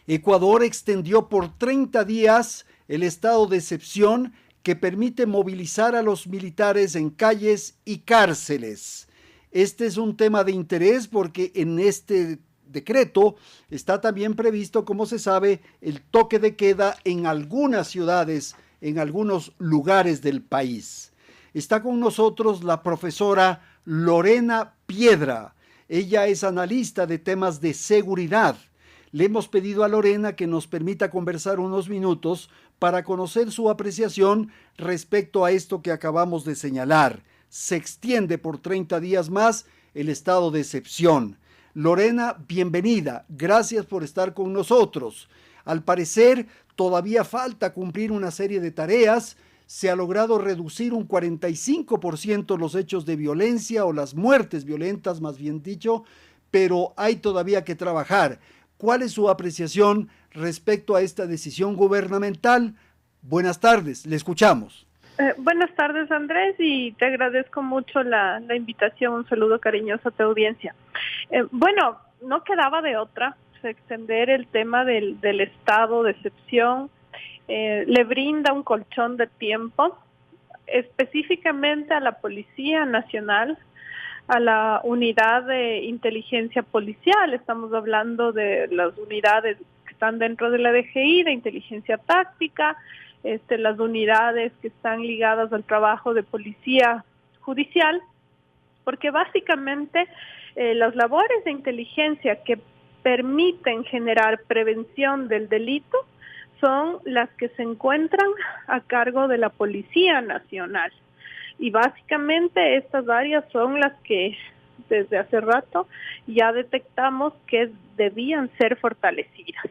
Ecuador extendió por 30 días el estado de excepción que permite movilizar a los militares en calles y cárceles. Este es un tema de interés porque en este decreto está también previsto, como se sabe, el toque de queda en algunas ciudades, en algunos lugares del país. Está con nosotros la profesora Lorena Piedra. Ella es analista de temas de seguridad. Le hemos pedido a Lorena que nos permita conversar unos minutos para conocer su apreciación respecto a esto que acabamos de señalar. Se extiende por 30 días más el estado de excepción. Lorena, bienvenida. Gracias por estar con nosotros. Al parecer, todavía falta cumplir una serie de tareas. Se ha logrado reducir un 45% los hechos de violencia o las muertes violentas, más bien dicho, pero hay todavía que trabajar. ¿Cuál es su apreciación respecto a esta decisión gubernamental? Buenas tardes, le escuchamos. Buenas tardes, Andrés, y te agradezco mucho la invitación. Un saludo cariñoso a tu audiencia. Bueno, no quedaba de otra extender el tema del estado de excepción. Le brinda un colchón de tiempo, específicamente a la Policía Nacional, a la unidad de inteligencia policial. Estamos hablando de las unidades que están dentro de la DGI, de inteligencia táctica, las unidades que están ligadas al trabajo de policía judicial, porque básicamente las labores de inteligencia que permiten generar prevención del delito son las que se encuentran a cargo de la Policía Nacional. Y básicamente estas áreas son las que desde hace rato ya detectamos que debían ser fortalecidas.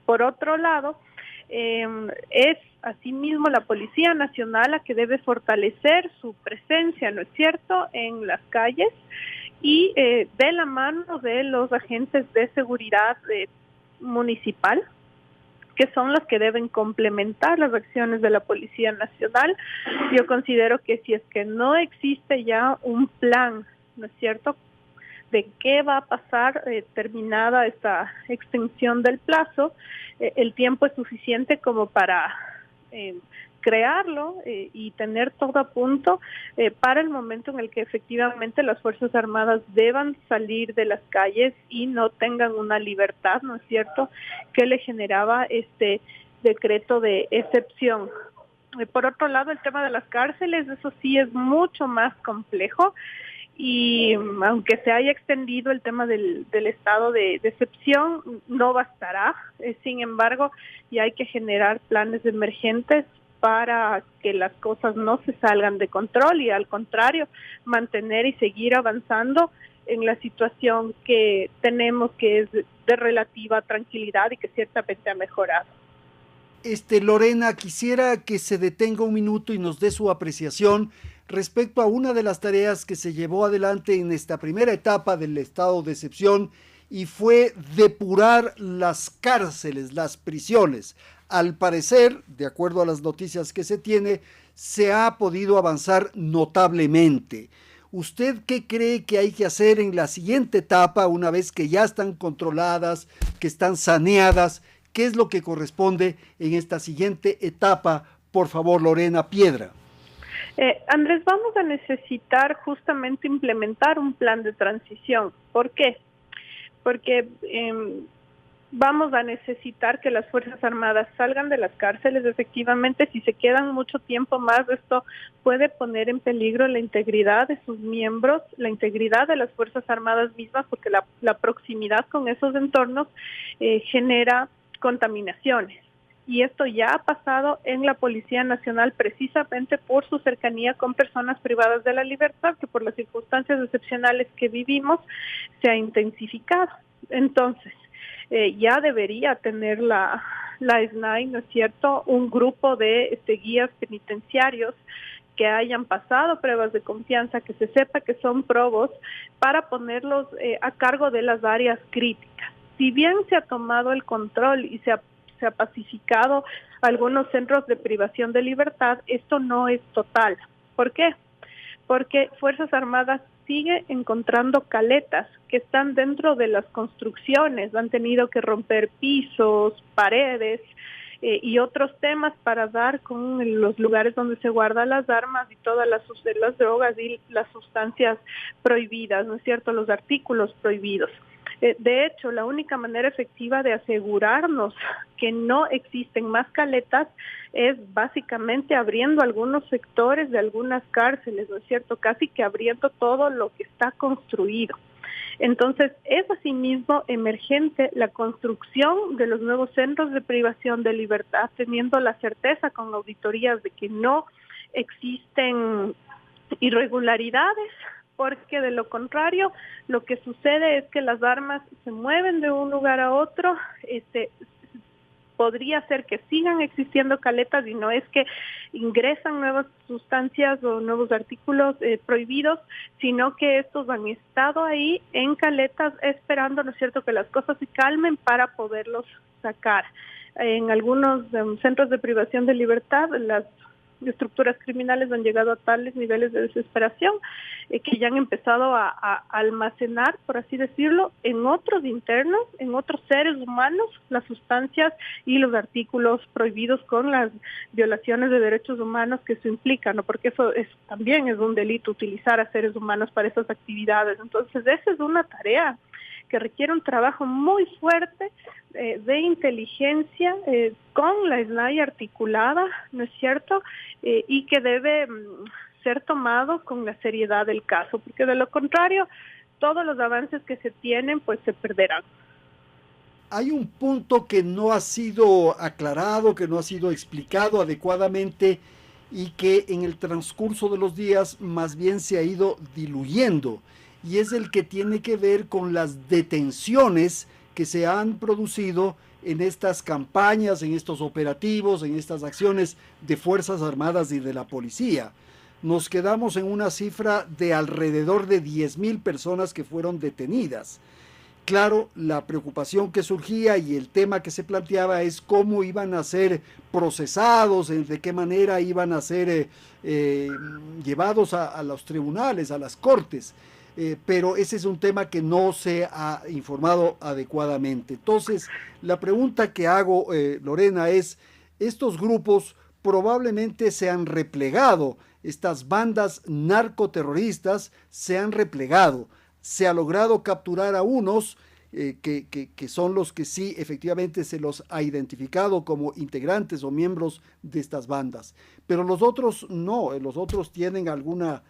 Por otro lado, es asimismo la Policía Nacional la que debe fortalecer su presencia, ¿no es cierto?, en las calles y de la mano de los agentes de seguridad municipal, que son los que deben complementar las acciones de la Policía Nacional. Yo considero que si es que no existe ya un plan, ¿no es cierto?, de qué va a pasar terminada esta extensión del plazo, el tiempo es suficiente como para crearlo y tener todo a punto para el momento en el que efectivamente las Fuerzas Armadas deban salir de las calles y no tengan una libertad, ¿no es cierto?, que le generaba este decreto de excepción. Por otro lado, el tema de las cárceles, eso sí es mucho más complejo. Y aunque se haya extendido el tema del estado de excepción, no bastará. Sin embargo, ya hay que generar planes emergentes para que las cosas no se salgan de control y al contrario, mantener y seguir avanzando en la situación que tenemos, que es de relativa tranquilidad y que ciertamente ha mejorado. Lorena, quisiera que se detenga un minuto y nos dé su apreciación respecto a una de las tareas que se llevó adelante en esta primera etapa del estado de excepción y fue depurar las cárceles, las prisiones. Al parecer, de acuerdo a las noticias que se tiene, se ha podido avanzar notablemente. ¿Usted qué cree que hay que hacer en la siguiente etapa, una vez que ya están controladas, que están saneadas? ¿Qué es lo que corresponde en esta siguiente etapa? Por favor, Lorena Piedra. Andrés, vamos a necesitar justamente implementar un plan de transición. ¿Por qué? Porque vamos a necesitar que las Fuerzas Armadas salgan de las cárceles. Efectivamente, si se quedan mucho tiempo más, esto puede poner en peligro la integridad de sus miembros, la integridad de las Fuerzas Armadas mismas, porque la proximidad con esos entornos genera contaminaciones. Y esto ya ha pasado en la Policía Nacional precisamente por su cercanía con personas privadas de la libertad, que por las circunstancias excepcionales que vivimos se ha intensificado. Entonces, ya debería tener la SNAI, ¿no es cierto?, un grupo de guías penitenciarios que hayan pasado pruebas de confianza, que se sepa que son probos, para ponerlos a cargo de las áreas críticas. Si bien se ha tomado el control y se ha pacificado algunos centros de privación de libertad, esto no es total. ¿Por qué? Porque Fuerzas Armadas sigue encontrando caletas que están dentro de las construcciones, han tenido que romper pisos, paredes, y otros temas para dar con los lugares donde se guardan las armas y todas las drogas y las sustancias prohibidas, ¿no es cierto?, los artículos prohibidos. De hecho, la única manera efectiva de asegurarnos que no existen más caletas es básicamente abriendo algunos sectores de algunas cárceles, ¿no es cierto?, casi que abriendo todo lo que está construido. Entonces, es asimismo emergente la construcción de los nuevos centros de privación de libertad, teniendo la certeza con auditorías de que no existen irregularidades, porque de lo contrario, lo que sucede es que las armas se mueven de un lugar a otro, podría ser que sigan existiendo caletas y no es que ingresan nuevas sustancias o nuevos artículos prohibidos, sino que estos han estado ahí en caletas esperando, ¿no es cierto?, que las cosas se calmen para poderlos sacar. En algunos centros de privación de libertad, las estructuras criminales han llegado a tales niveles de desesperación que ya han empezado a almacenar, por así decirlo, en otros internos, en otros seres humanos, las sustancias y los artículos prohibidos con las violaciones de derechos humanos que eso implica, ¿no? Porque eso también es un delito, utilizar a seres humanos para esas actividades. Entonces, esa es una tarea que requiere un trabajo muy fuerte de inteligencia con la SNAI articulada, ¿no es cierto?, y que debe ser tomado con la seriedad del caso, porque de lo contrario, todos los avances que se tienen, pues se perderán. Hay un punto que no ha sido aclarado, que no ha sido explicado adecuadamente y que en el transcurso de los días más bien se ha ido diluyendo, y es el que tiene que ver con las detenciones que se han producido en estas campañas, en estos operativos, en estas acciones de Fuerzas Armadas y de la policía. Nos quedamos en una cifra de alrededor de 10,000 personas que fueron detenidas. Claro, la preocupación que surgía y el tema que se planteaba es cómo iban a ser procesados, de qué manera iban a ser llevados a los tribunales, a las cortes. Pero ese es un tema que no se ha informado adecuadamente. Entonces, la pregunta que hago, Lorena, es, estos grupos probablemente se han replegado, estas bandas narcoterroristas se han replegado, se ha logrado capturar a unos que son los que sí efectivamente se los ha identificado como integrantes o miembros de estas bandas, pero los otros no, los otros tienen alguna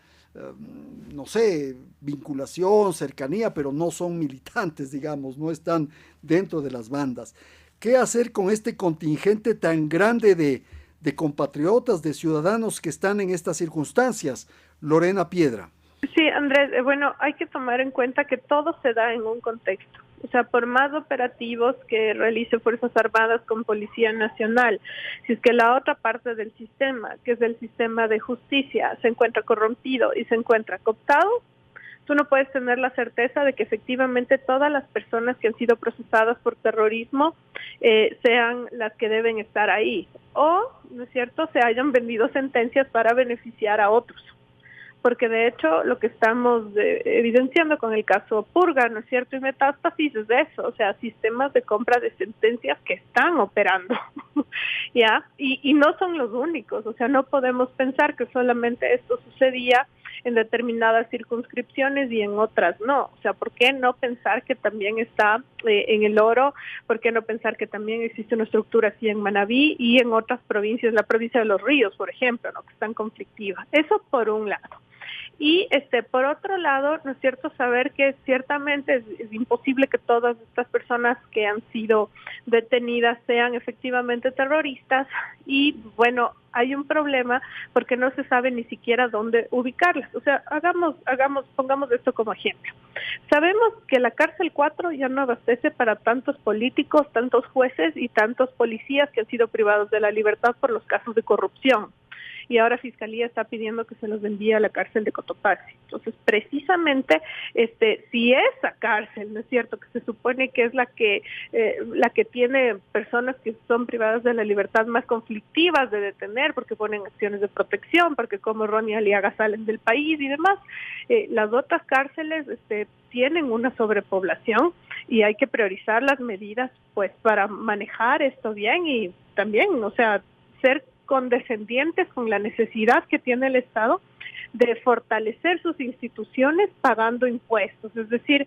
no sé, vinculación, cercanía, pero no son militantes, digamos, no están dentro de las bandas. ¿Qué hacer con este contingente tan grande de compatriotas, de ciudadanos que están en estas circunstancias? Lorena Piedra. Sí, Andrés, bueno, hay que tomar en cuenta que todo se da en un contexto. O sea, por más operativos que realice Fuerzas Armadas con Policía Nacional, si es que la otra parte del sistema, que es el sistema de justicia, se encuentra corrompido y se encuentra cooptado, tú no puedes tener la certeza de que efectivamente todas las personas que han sido procesadas por terrorismo sean las que deben estar ahí. O, ¿no es cierto?, se hayan vendido sentencias para beneficiar a otros. Porque de hecho lo que estamos evidenciando con el caso Purga, ¿no es cierto?, y Metástasis es de eso, o sea, sistemas de compra de sentencias que están operando, ¿ya? Y no son los únicos, o sea, no podemos pensar que solamente esto sucedía en determinadas circunscripciones y en otras no. O sea, ¿por qué no pensar que también está en El Oro? ¿Por qué no pensar que también existe una estructura así en Manabí y en otras provincias, la provincia de Los Ríos, por ejemplo, ¿no?, que están conflictivas? Eso por un lado. Y por otro lado, ¿no es cierto?, saber que ciertamente es imposible que todas estas personas que han sido detenidas sean efectivamente terroristas y, bueno, hay un problema porque no se sabe ni siquiera dónde ubicarlas. O sea, pongamos esto como ejemplo. Sabemos que la cárcel 4 ya no abastece para tantos políticos, tantos jueces y tantos policías que han sido privados de la libertad por los casos de corrupción. y ahora Fiscalía está pidiendo que se los envíe a la cárcel de Cotopaxi. Entonces, precisamente, si esa cárcel, ¿no es cierto?, que se supone que es la que tiene personas que son privadas de la libertad más conflictivas de detener, porque ponen acciones de protección, porque como Ronnie Aliaga salen del país y demás, las otras cárceles tienen una sobrepoblación y hay que priorizar las medidas pues para manejar esto bien y también, o sea, ser condescendientes con la necesidad que tiene el Estado de fortalecer sus instituciones pagando impuestos. Es decir,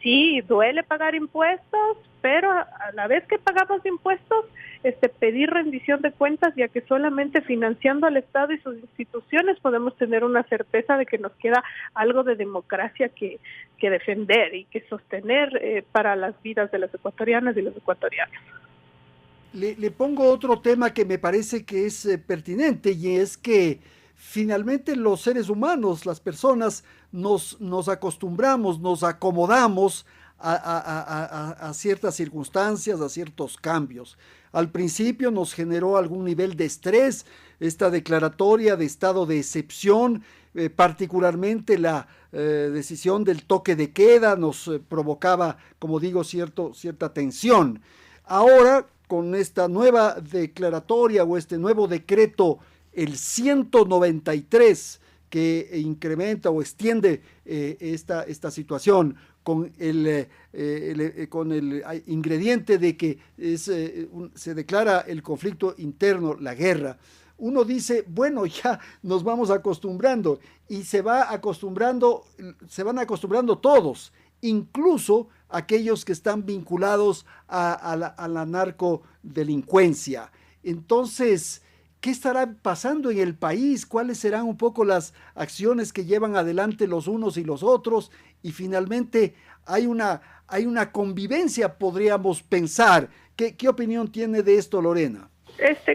sí, duele pagar impuestos, pero a la vez que pagamos impuestos, pedir rendición de cuentas, ya que solamente financiando al Estado y sus instituciones podemos tener una certeza de que nos queda algo de democracia que defender y que sostener para las vidas de las ecuatorianas y los ecuatorianos. Le pongo otro tema que me parece que es pertinente, y es que finalmente los seres humanos, las personas, nos acostumbramos, nos acomodamos a ciertas circunstancias, a ciertos cambios. Al principio nos generó algún nivel de estrés esta declaratoria de estado de excepción, particularmente la decisión del toque de queda nos provocaba, como digo, cierta tensión. Ahora, con esta nueva declaratoria o este nuevo decreto, el 193, que incrementa o extiende esta situación con el ingrediente de que se declara el conflicto interno, la guerra. Uno dice, bueno, ya nos vamos acostumbrando, y se van acostumbrando todos, incluso aquellos que están vinculados a la narcodelincuencia. Entonces, ¿qué estará pasando en el país? ¿Cuáles serán un poco las acciones que llevan adelante los unos y los otros? Y finalmente hay una convivencia, podríamos pensar. ¿Qué opinión tiene de esto, Lorena?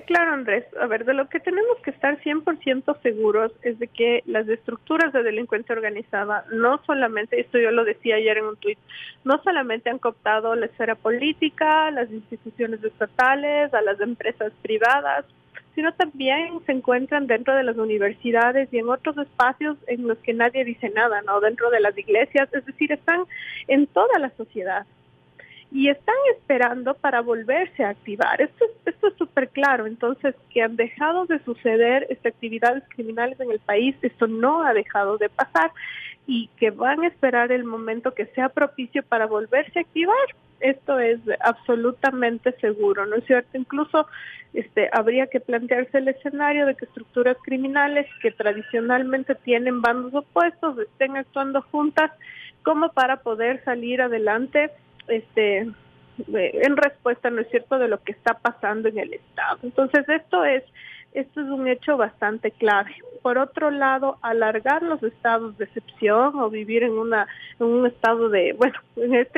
Claro, Andrés. A ver, de lo que tenemos que estar 100% seguros es de que las estructuras de delincuencia organizada no solamente, esto yo lo decía ayer en un tuit, no solamente han cooptado la esfera política, las instituciones estatales, a las empresas privadas, sino también se encuentran dentro de las universidades y en otros espacios en los que nadie dice nada, ¿no? Dentro de las iglesias, es decir, están en toda la sociedad. Y están esperando para volverse a activar. Esto es súper claro. Entonces, que han dejado de suceder actividades criminales en el país, esto no ha dejado de pasar, y que van a esperar el momento que sea propicio para volverse a activar. Esto es absolutamente seguro, ¿no es cierto? Incluso habría que plantearse el escenario de que estructuras criminales que tradicionalmente tienen bandos opuestos estén actuando juntas como para poder salir adelante en respuesta, ¿no es cierto?, de lo que está pasando en el Estado. Entonces, esto es un hecho bastante clave. Por otro lado, alargar los estados de excepción o vivir en un estado en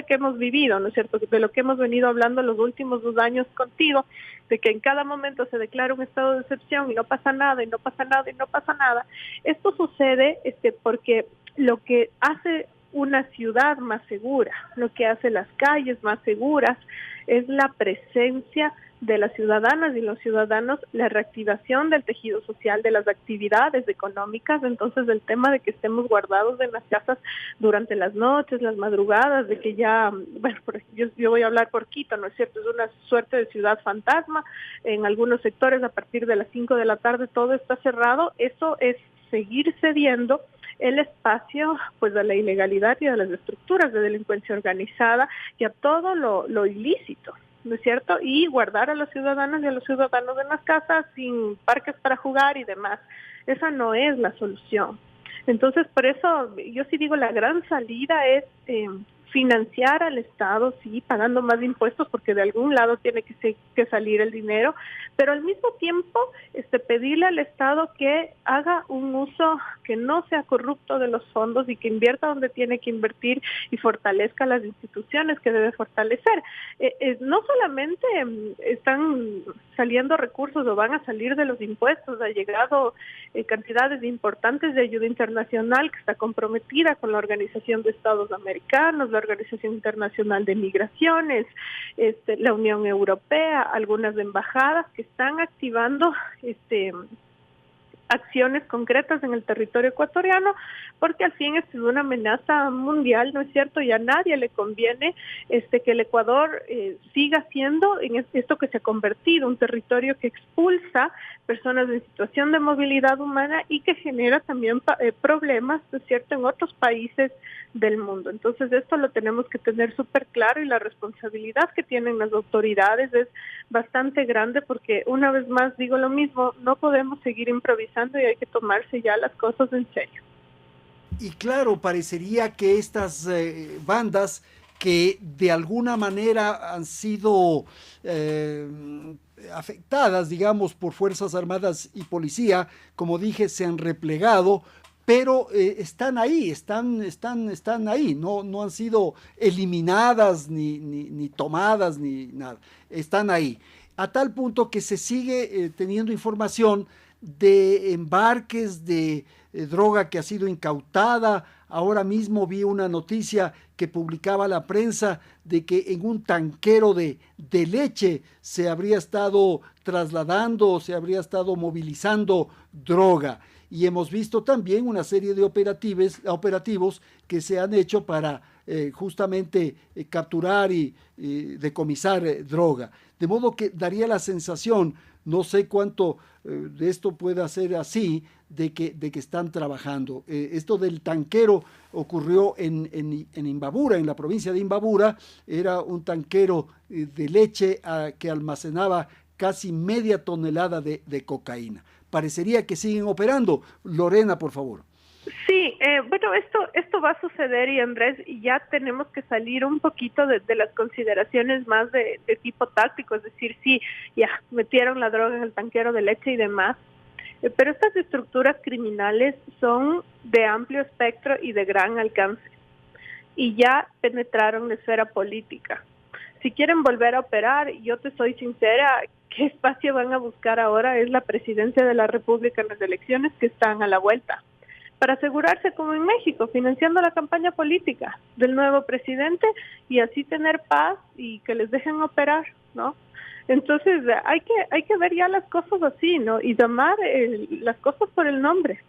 que hemos vivido, ¿no es cierto?, de lo que hemos venido hablando los últimos 2 años contigo, de que en cada momento se declara un estado de excepción y no pasa nada, y no pasa nada, y no pasa nada. Esto sucede porque lo que hace una ciudad más segura, lo que hace las calles más seguras es la presencia de las ciudadanas y los ciudadanos, la reactivación del tejido social, de las actividades económicas. Entonces, el tema de que estemos guardados en las casas durante las noches, las madrugadas, de que ya, yo voy a hablar por Quito, ¿no es cierto? Es una suerte de ciudad fantasma. En algunos sectores, a partir de las 5 de la tarde, todo está cerrado. Eso es seguir cediendo el espacio pues a la ilegalidad y a las estructuras de delincuencia organizada y a todo lo ilícito, ¿no es cierto? Y guardar a las ciudadanas y a los ciudadanos en las casas sin parques para jugar y demás. Esa no es la solución. Entonces, por eso yo sí digo, la gran salida es financiar al Estado, sí, pagando más impuestos, porque de algún lado tiene que salir el dinero, pero al mismo tiempo pedirle al Estado que haga un uso que no sea corrupto de los fondos y que invierta donde tiene que invertir y fortalezca las instituciones que debe fortalecer. No solamente están saliendo recursos o van a salir de los impuestos, ha llegado cantidades importantes de ayuda internacional que está comprometida con la Organización de Estados Americanos, la Organización Internacional de Migraciones, la Unión Europea, algunas embajadas que están activando acciones concretas en el territorio ecuatoriano, porque al fin es una amenaza mundial, ¿no es cierto? Y a nadie le conviene que el Ecuador siga siendo en esto que se ha convertido un territorio que expulsa personas en situación de movilidad humana y que genera también problemas, ¿no es cierto?, en otros países del mundo. Entonces esto lo tenemos que tener súper claro y la responsabilidad que tienen las autoridades es bastante grande porque una vez más digo lo mismo, no podemos seguir improvisando y hay que tomarse ya las cosas en serio. Y claro, parecería que estas bandas que de alguna manera han sido afectadas, digamos, por Fuerzas Armadas y Policía, como dije, se han replegado, pero están ahí, están ahí, no han sido eliminadas ni tomadas ni nada, están ahí. A tal punto que se sigue teniendo información de embarques de droga que ha sido incautada. Ahora mismo vi una noticia que publicaba la prensa de que en un tanquero de leche se habría estado trasladando, se habría estado movilizando droga. Y hemos visto también una serie de operativos que se han hecho para justamente capturar y decomisar droga. De modo que daría la sensación, no sé cuánto de esto pueda ser así, de que están trabajando. Esto del tanquero ocurrió en Imbabura, en la provincia de Imbabura. Era un tanquero de leche que almacenaba casi media tonelada de cocaína. Parecería que siguen operando. Lorena, por favor. Sí, bueno, esto va a suceder y Andrés, y ya tenemos que salir un poquito de las consideraciones más de tipo táctico, es decir, sí, ya metieron la droga en el tanquero de leche y demás, pero estas estructuras criminales son de amplio espectro y de gran alcance y ya penetraron la esfera política. Si quieren volver a operar, yo te soy sincera, ¿qué espacio van a buscar ahora? Es la presidencia de la República en las elecciones que están a la vuelta, para asegurarse, como en México, financiando la campaña política del nuevo presidente y así tener paz y que les dejen operar, ¿no? Entonces hay que ver ya las cosas así, ¿no? Y llamar las cosas por el nombre.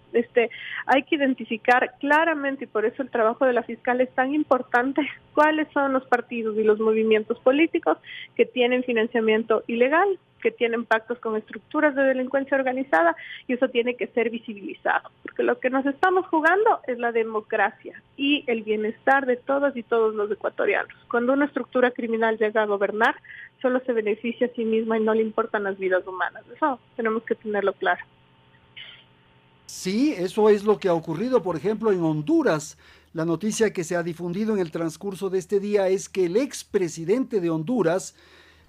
Hay que identificar claramente, y por eso el trabajo de la fiscal es tan importante, cuáles son los partidos y los movimientos políticos que tienen financiamiento ilegal, que tienen pactos con estructuras de delincuencia organizada, y eso tiene que ser visibilizado, porque lo que nos estamos jugando es la democracia y el bienestar de todas y todos los ecuatorianos. Cuando una estructura criminal llega a gobernar, solo se beneficia a sí misma y no le importan las vidas humanas. Eso tenemos que tenerlo claro. Sí, eso es lo que ha ocurrido, por ejemplo, en Honduras. La noticia que se ha difundido en el transcurso de este día es que el expresidente de Honduras,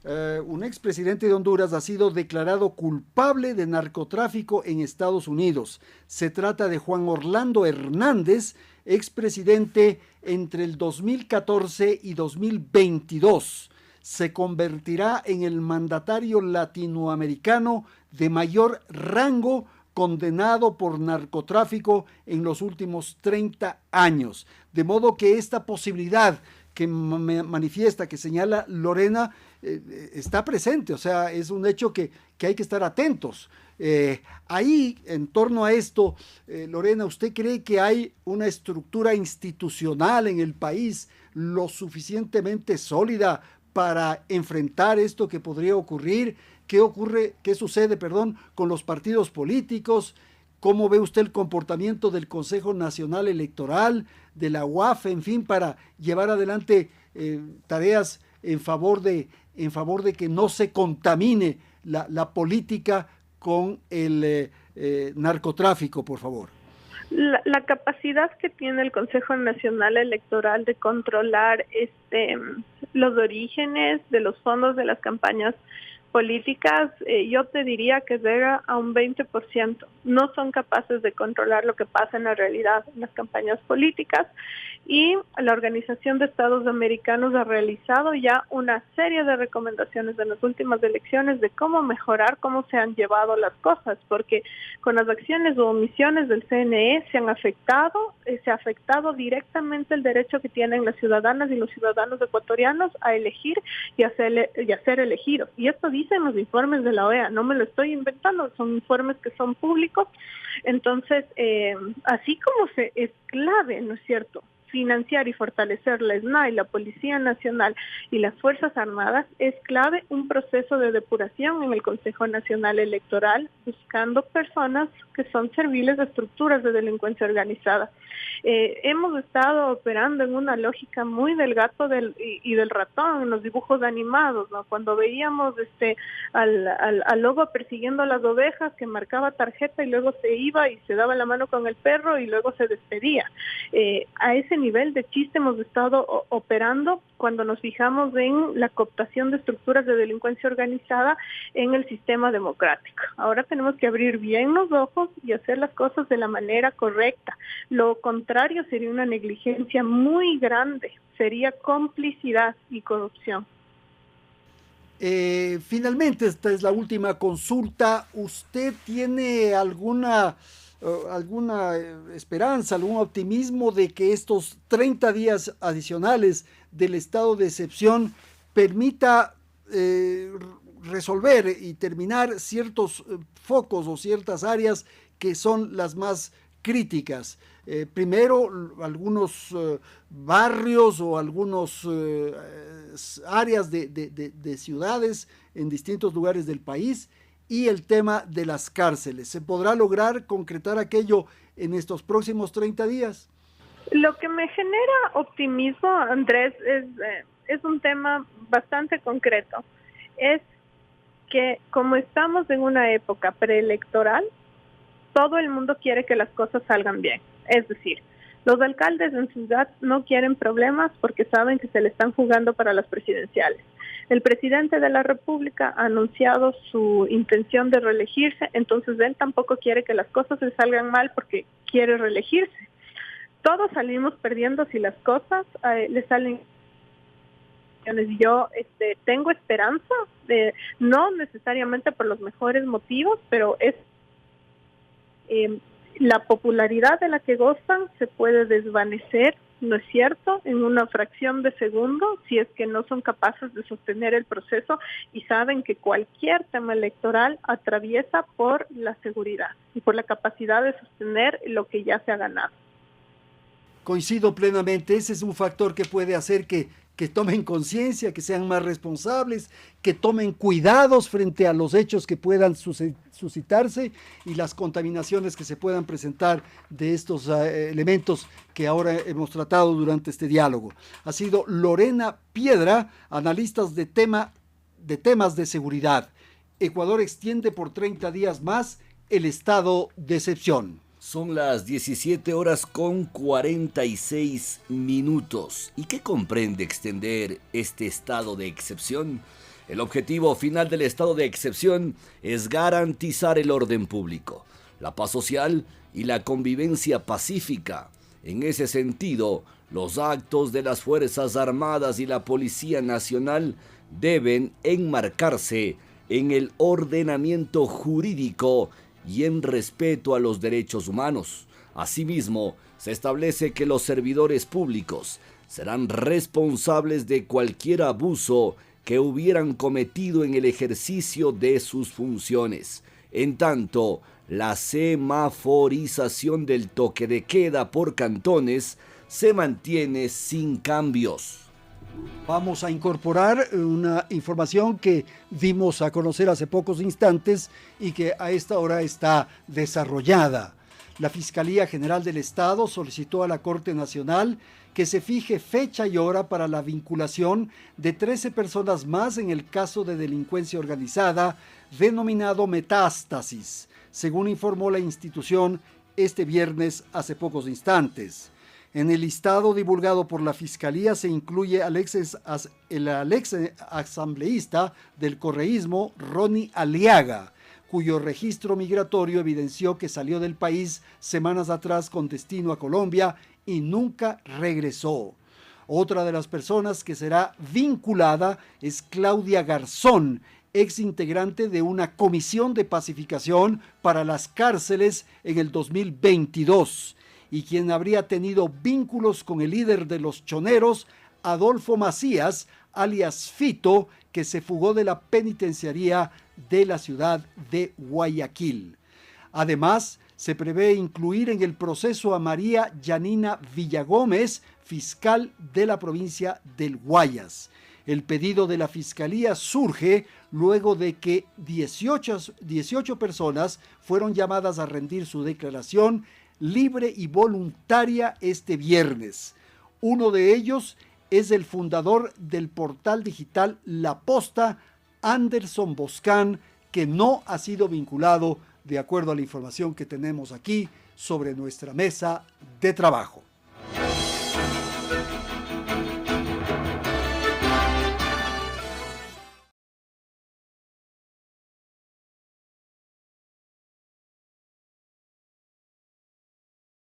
un expresidente de Honduras, ha sido declarado culpable de narcotráfico en Estados Unidos. Se trata de Juan Orlando Hernández, expresidente entre el 2014 y 2022. Se convertirá en el mandatario latinoamericano de mayor rango condenado por narcotráfico en los últimos 30 años. De modo que esta posibilidad que manifiesta, que señala Lorena, está presente, o sea, es un hecho que hay que estar atentos. Ahí, en torno a esto, Lorena, ¿usted cree que hay una estructura institucional en el país lo suficientemente sólida para enfrentar esto que podría ocurrir? ¿Qué sucede, con los partidos políticos? ¿Cómo ve usted el comportamiento del Consejo Nacional Electoral, de la UAF, en fin, para llevar adelante tareas en favor de que no se contamine la política con el narcotráfico, por favor? La capacidad que tiene el Consejo Nacional Electoral de controlar los orígenes de los fondos de las campañas políticas, yo te diría que llega a un 20%. No son capaces de controlar lo que pasa en la realidad en las campañas políticas, y la Organización de Estados Americanos ha realizado ya una serie de recomendaciones en las últimas elecciones de cómo mejorar, cómo se han llevado las cosas, porque con las acciones o omisiones del CNE se ha afectado directamente el derecho que tienen las ciudadanas y los ciudadanos ecuatorianos a elegir y a ser elegidos. Y esto dicen los informes de la OEA, no me lo estoy inventando, son informes que son públicos. Entonces, así como es clave, ¿no es cierto?, financiar y fortalecer la SNAI, la Policía Nacional y las Fuerzas Armadas, es clave un proceso de depuración en el Consejo Nacional Electoral, buscando personas que son serviles de estructuras de delincuencia organizada. Hemos estado operando en una lógica muy del gato y del ratón, en los dibujos animados, ¿no? Cuando veíamos al lobo persiguiendo a las ovejas, que marcaba tarjeta y luego se iba y se daba la mano con el perro y luego se despedía. A ese nivel de chiste hemos estado operando cuando nos fijamos en la cooptación de estructuras de delincuencia organizada en el sistema democrático. Ahora tenemos que abrir bien los ojos y hacer las cosas de la manera correcta. Lo contrario sería una negligencia muy grande, sería complicidad y corrupción. Finalmente, esta es la última consulta. ¿Usted tiene alguna esperanza, algún optimismo de que estos 30 días adicionales del estado de excepción permita resolver y terminar ciertos focos o ciertas áreas que son las más críticas? Primero, algunos barrios o algunos áreas de ciudades en distintos lugares del país, y el tema de las cárceles. ¿Se podrá lograr concretar aquello en estos próximos 30 días? Lo que me genera optimismo, Andrés, es un tema bastante concreto. Es que como estamos en una época preelectoral, todo el mundo quiere que las cosas salgan bien. Es decir, los alcaldes en ciudad no quieren problemas porque saben que se le están jugando para las presidenciales. El presidente de la República ha anunciado su intención de reelegirse, entonces él tampoco quiere que las cosas le salgan mal porque quiere reelegirse. Todos salimos perdiendo si las cosas le salen. Yo tengo esperanza, no necesariamente por los mejores motivos, pero es la popularidad de la que gozan se puede desvanecer, ¿no es cierto?, en una fracción de segundo, si es que no son capaces de sostener el proceso y saben que cualquier tema electoral atraviesa por la seguridad y por la capacidad de sostener lo que ya se ha ganado. Coincido plenamente, ese es un factor que puede hacer que tomen conciencia, que sean más responsables, que tomen cuidados frente a los hechos que puedan suscitarse y las contaminaciones que se puedan presentar de estos elementos que ahora hemos tratado durante este diálogo. Ha sido Lorena Piedra, analista de temas de seguridad. Ecuador extiende por 30 días más el estado de excepción. Son las 17:46 ¿Y qué comprende extender este estado de excepción? El objetivo final del estado de excepción es garantizar el orden público, la paz social y la convivencia pacífica. En ese sentido, los actos de las Fuerzas Armadas y la Policía Nacional deben enmarcarse en el ordenamiento jurídico y en respeto a los derechos humanos. Asimismo, se establece que los servidores públicos serán responsables de cualquier abuso que hubieran cometido en el ejercicio de sus funciones. En tanto, la semaforización del toque de queda por cantones se mantiene sin cambios. Vamos a incorporar una información que dimos a conocer hace pocos instantes y que a esta hora está desarrollada. La Fiscalía General del Estado solicitó a la Corte Nacional que se fije fecha y hora para la vinculación de 13 personas más en el caso de delincuencia organizada denominado Metástasis, según informó la institución este viernes hace pocos instantes. En el listado divulgado por la Fiscalía se incluye el ex asambleísta del correísmo, Ronnie Aliaga, cuyo registro migratorio evidenció que salió del país semanas atrás con destino a Colombia y nunca regresó. Otra de las personas que será vinculada es Claudia Garzón, ex integrante de una comisión de pacificación para las cárceles en el 2022. Y quien habría tenido vínculos con el líder de los choneros, Adolfo Macías, alias Fito, que se fugó de la penitenciaría de la ciudad de Guayaquil. Además, se prevé incluir en el proceso a María Yanina Villagómez, fiscal de la provincia del Guayas. El pedido de la Fiscalía surge luego de que 18 personas fueron llamadas a rendir su declaración libre y voluntaria este viernes. Uno de ellos es el fundador del portal digital La Posta, Anderson Boscán, que no ha sido vinculado de acuerdo a la información que tenemos aquí sobre nuestra mesa de trabajo.